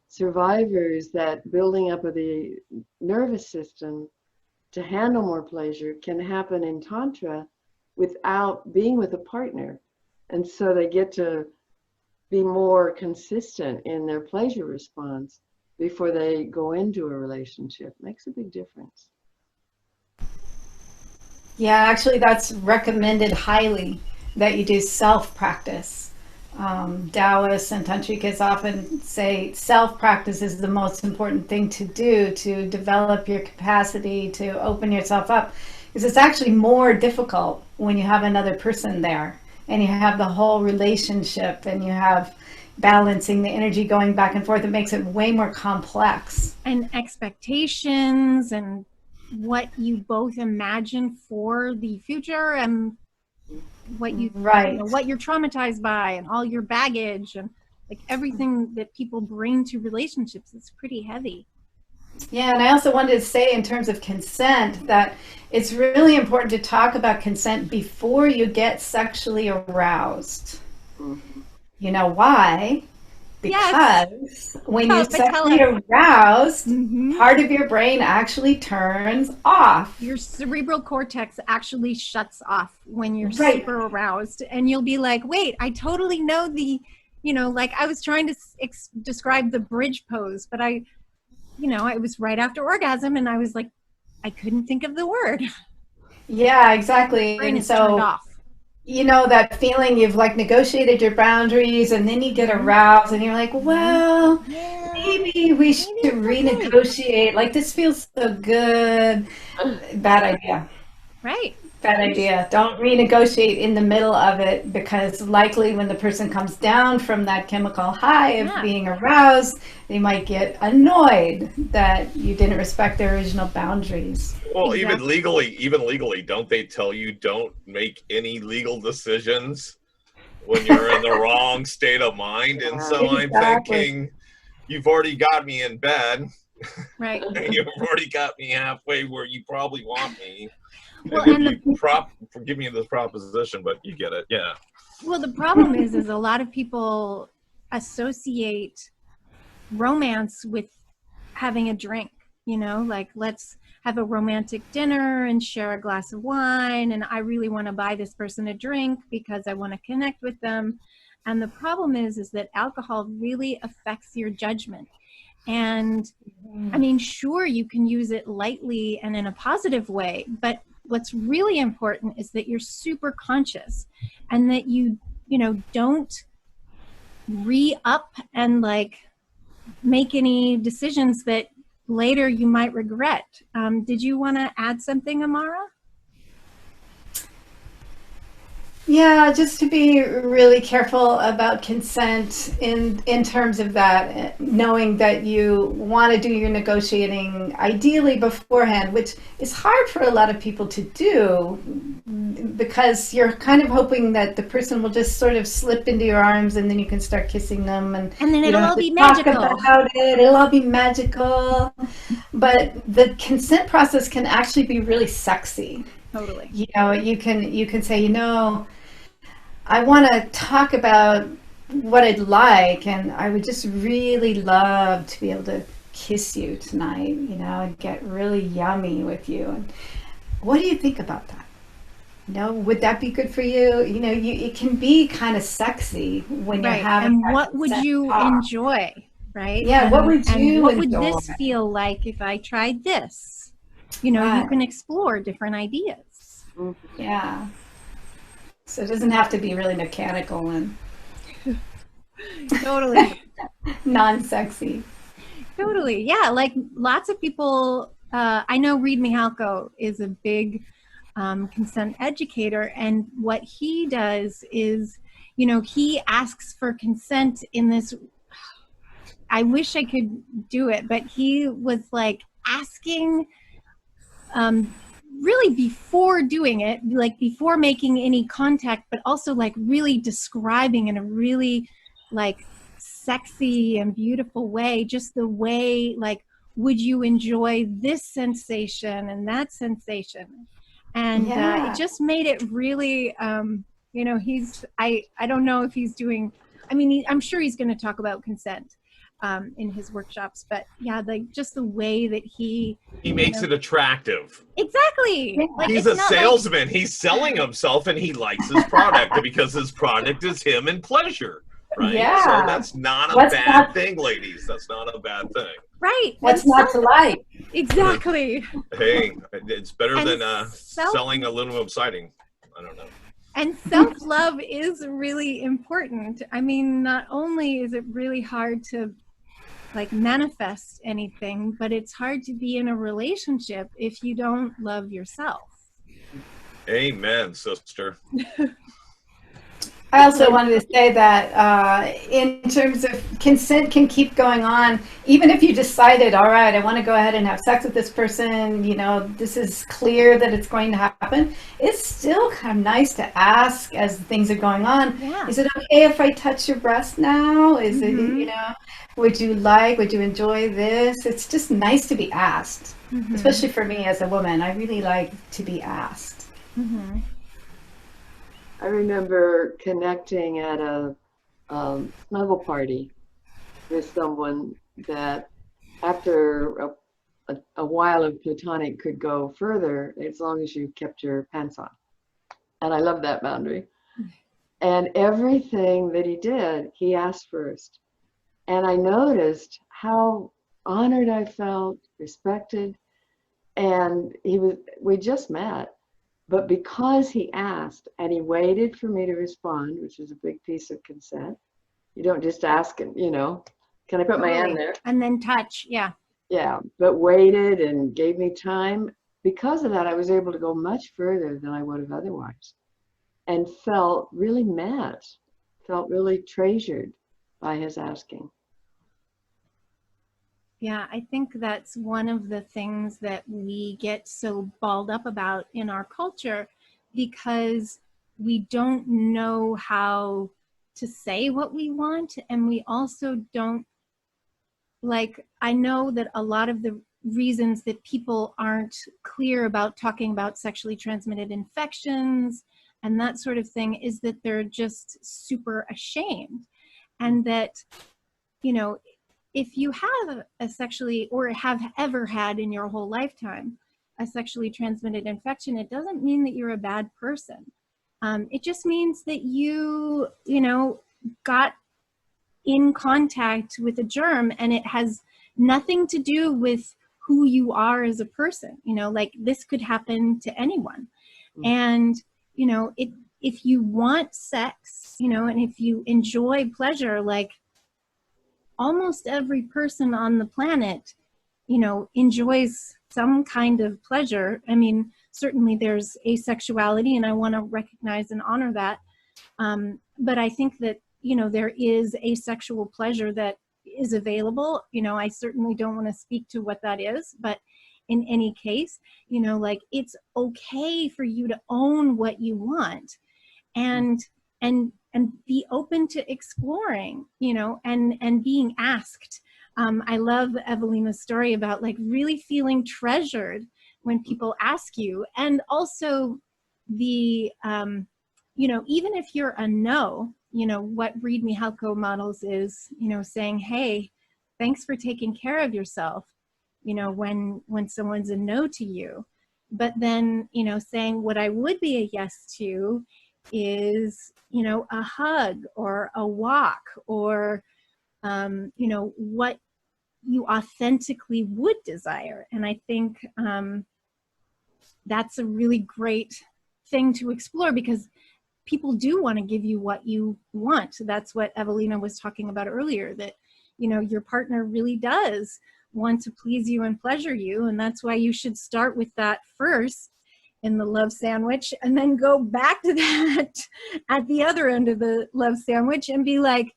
survivors, that building up of the nervous system to handle more pleasure can happen in Tantra without being with a partner. And so they get to be more consistent in their pleasure response before they go into a relationship. Makes a big difference. Yeah, actually, that's recommended highly that you do self-practice. Taoists and Tantrikas often say self-practice is the most important thing to do to develop your capacity to open yourself up, because it's actually more difficult when you have another person there and you have the whole relationship and you have balancing the energy going back and forth. It makes it way more complex. And expectations and what you both imagine for the future and what you know, what you're traumatized by and all your baggage and like everything that people bring to relationships is pretty heavy. Yeah, and I also wanted to say in terms of consent that it's really important to talk about consent before you get sexually aroused. You know why? Because when you're sexually aroused, part of your brain actually turns off. Your cerebral cortex actually shuts off when you're super aroused. And you'll be like, wait, I totally know the, you know, like I was trying to describe the bridge pose, but I, you know, it was right after orgasm and I was like, I couldn't think of the word. Yeah, exactly. Brain and is so, turned off. You know, that feeling you've like negotiated your boundaries and then you get aroused and you're like, well, maybe we should renegotiate. Like, this feels so good. Bad idea. Right. Bad idea. Don't renegotiate in the middle of it, because likely when the person comes down from that chemical high of being aroused, they might get annoyed that you didn't respect their original boundaries. Well, even legally, don't they tell you don't make any legal decisions when you're in the wrong state of mind? And so I'm thinking, you've already got me in bed. Right. And you've already got me halfway where you probably want me. Well, and forgive me this proposition, but you get it. Yeah. Well, the problem is a lot of people associate romance with having a drink, you know, like let's have a romantic dinner and share a glass of wine. And I really want to buy this person a drink because I want to connect with them. And the problem is that alcohol really affects your judgment. And I mean, sure, you can use it lightly and in a positive way, but what's really important is that you're super conscious and that you you know, don't re-up and like make any decisions that later you might regret. Did you want to add something, Amara? Yeah, just to be really careful about consent in terms of that, knowing that you want to do your negotiating ideally beforehand, which is hard for a lot of people to do because you're kind of hoping that the person will just sort of slip into your arms and then you can start kissing them and then it'll all be talk magical. about it. It'll all be magical. But the consent process can actually be really sexy. Totally. You know, you can say, you know, I want to talk about what I'd like, and I would just really love to be able to kiss you tonight, you know, and get really yummy with you. And what do you think about that? You know, would that be good for you? You know, it can be kind of sexy when you're having. And what would you enjoy? Right? Yeah, what would you what enjoy? would this feel like if I tried this? You know, you can explore different ideas. Yeah. So it doesn't have to be really mechanical and totally non-sexy. Totally. Yeah. Like lots of people, I know Reid Mihalko is a big consent educator. And what he does is, you know, he asks for consent in this, I wish I could do it, but he was like asking really before doing it, like before making any contact, but also like really describing in a really like sexy and beautiful way, just the way, like, would you enjoy this sensation and that sensation? And it just made it really, you know, I don't know if he's doing, I mean, I'm sure he's going to talk about consent in his workshops, but yeah, like just the way that he makes it attractive. Exactly. Like, he's a salesman. Like, he's selling himself, and he likes his product because his product is him and pleasure. Right? Yeah. So that's not a bad thing, ladies. That's not a bad thing. Right. What's not to like? Exactly. Hey, it's better than selling aluminum siding. I don't know. And self-love is really important. I mean, not only is it really hard to like manifest anything, but it's hard to be in a relationship if you don't love yourself. Amen, sister. I also wanted to say that in terms of consent can keep going on, even if you decided, all right, I want to go ahead and have sex with this person, you know, this is clear that it's going to happen. It's still kind of nice to ask as things are going on. Yeah. Is it okay if I touch your breast now? Is it, you know, would you enjoy this? It's just nice to be asked, especially for me as a woman. I really like to be asked. I remember connecting at a snuggle party with someone that after a while of platonic could go further as long as you kept your pants on. And I love that boundary. And everything that he did, he asked first. And I noticed how honored I felt, respected. And we just met. But because he asked and he waited for me to respond, which is a big piece of consent, you don't just ask and, you know, can I put my hand there? And then touch, yeah. Yeah, but waited and gave me time. Because of that, I was able to go much further than I would have otherwise and felt really met, felt really treasured by his asking. Yeah, I think that's one of the things that we get so balled up about in our culture because we don't know how to say what we want. And we also don't, like, I know that a lot of the reasons that people aren't clear about talking about sexually transmitted infections and that sort of thing is that they're just super ashamed. And that, you know, if you have a sexually, or have ever had in your whole lifetime, a sexually transmitted infection, it doesn't mean that you're a bad person. It just means that you know, got in contact with a germ and it has nothing to do with who you are as a person. You know, like this could happen to anyone. And, you know, if you want sex, you know, and if you enjoy pleasure, like almost every person on the planet, you know, enjoys some kind of pleasure. I mean, certainly there's asexuality, and I want to recognize and honor that. But I think that, you know, there is asexual pleasure that is available. You know, I certainly don't want to speak to what that is, but in any case, you know, like it's okay for you to own what you want and be open to exploring, you know, and being asked. I love Evalena's story about like really feeling treasured when people ask you, and also the, you know, even if you're a no, you know, what Read Me Halko models is, you know, saying, hey, thanks for taking care of yourself, you know, when someone's a no to you. But then, you know, saying what I would be a yes to is, you know, a hug or a walk or, you know, what you authentically would desire. And I think that's a really great thing to explore, because people do want to give you what you want. That's what Evalena was talking about earlier, that, you know, your partner really does want to please you and pleasure you. And that's why you should start with that first in the love sandwich, and then go back to that at the other end of the love sandwich and be like,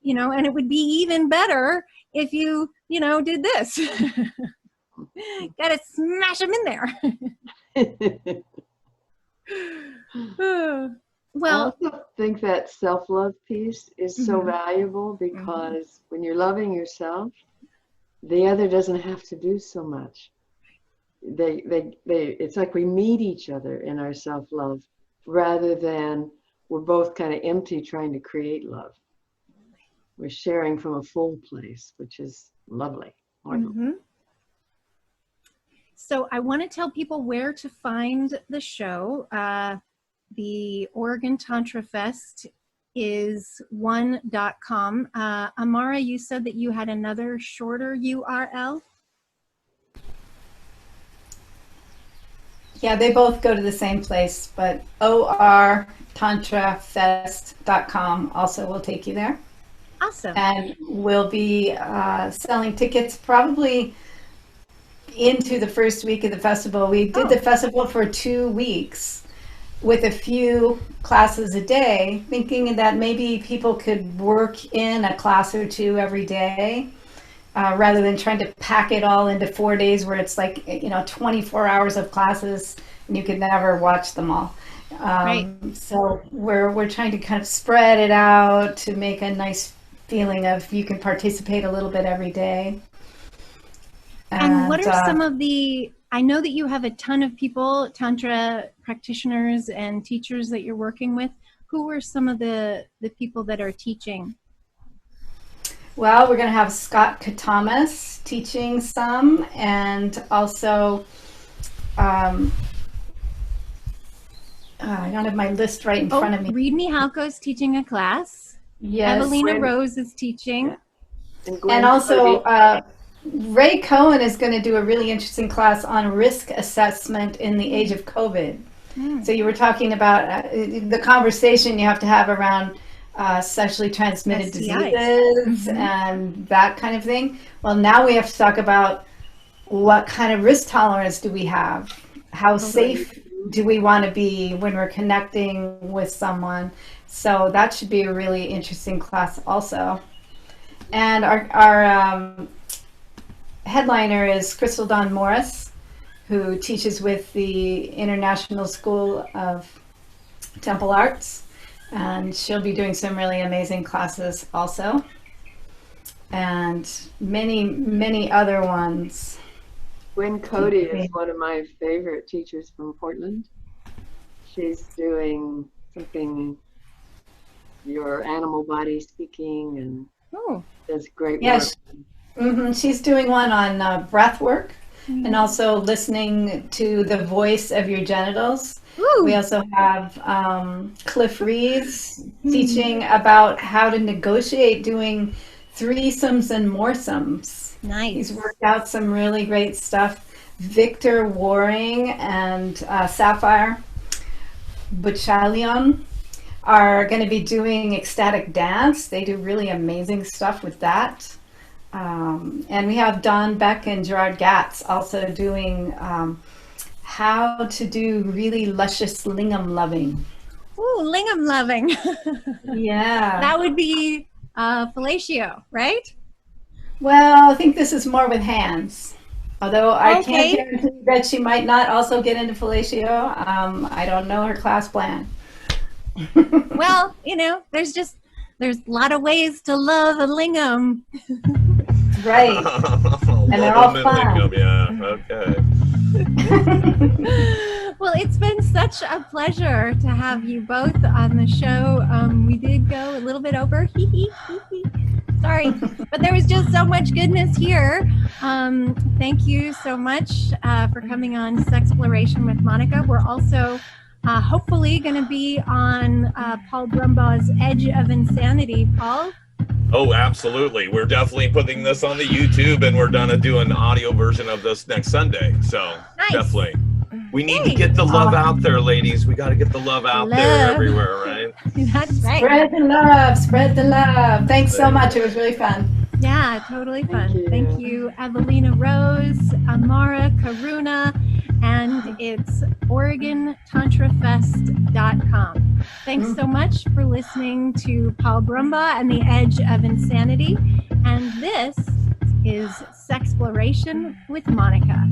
you know, and it would be even better if you, you know, did this. Got to smash them in there. Well, I also think that self-love piece is so valuable, because when you're loving yourself, the other doesn't have to do so much. It's like we meet each other in our self-love, rather than we're both kind of empty trying to create love. We're sharing from a full place, which is lovely. So I want to tell people where to find the show. The Oregon Tantra Fest is one.com. Amara, you said that you had another shorter URL. Yeah, they both go to the same place, but ortantrafest.com also will take you there. Awesome. And we'll be selling tickets probably into the first week of the festival. We did the festival for 2 weeks with a few classes a day, thinking that maybe people could work in a class or two every day, rather than trying to pack it all into 4 days where it's like, you know, 24 hours of classes and you could never watch them all. Right. So we're trying to kind of spread it out to make a nice feeling of you can participate a little bit every day. And what are some of the, I know that you have a ton of people, Tantra practitioners and teachers that you're working with. Who are some of the people that are teaching? Well, we're going to have Scott Katamas teaching some, and also, I don't have my list right in front of me. Read Me Halko is teaching a class. Yes. Evalena Rose is teaching. And also, Ray Cohen is going to do a really interesting class on risk assessment in the age of COVID. So you were talking about the conversation you have to have around sexually transmitted diseases and that kind of thing. Well, now we have to talk about what kind of risk tolerance do we have? How safe do we want to be when we're connecting with someone? So that should be a really interesting class also. And our headliner is Crystal Dawn Morris, who teaches with the International School of Temple Arts. And she'll be doing some really amazing classes also. And many, many other ones. Gwen Cody is one of my favorite teachers from Portland. She's doing something, your animal body speaking, and does great work. She's doing one on breath work and also listening to the voice of your genitals. We also have Cliff Reeves teaching about how to negotiate doing threesomes and moresomes. Nice. He's worked out some really great stuff. Victor Waring and Sapphire Butchalion are going to be doing ecstatic dance. They do really amazing stuff with that. And we have Don Beck and Gerard Gatz also doing how to do really luscious lingam loving. Ooh, lingam loving. Yeah. That would be fellatio, right? Well, I think this is more with hands. Although I Okay. can't guarantee that she might not also get into fellatio. I don't know her class plan. Well, you know, there's a lot of ways to love a lingam. Right. And they're all fun. Yeah, okay. Well, it's been such a pleasure to have you both on the show. We did go a little bit over. Sorry, but there was just so much goodness here. Thank you so much for coming on Sexploration with Monika. We're also hopefully going to be on Paul Brumbaugh's Edge of Insanity. Paul? Oh, absolutely. We're definitely putting this on the YouTube, and we're gonna do an audio version of this next Sunday. So Nice. definitely. We need Yay. to get the love out there, ladies. We got to get the love out there everywhere, right? That's right. Spread the love, spread the love. Thanks so much. It was really fun. Yeah, totally fun. you. Thank you, Evalena Rose, Amara, Karuna, and it's OregonTantrafest.com. Thanks so much for listening to Paul Brumbaugh and the Edge of Insanity. And this is Sexploration with Monika.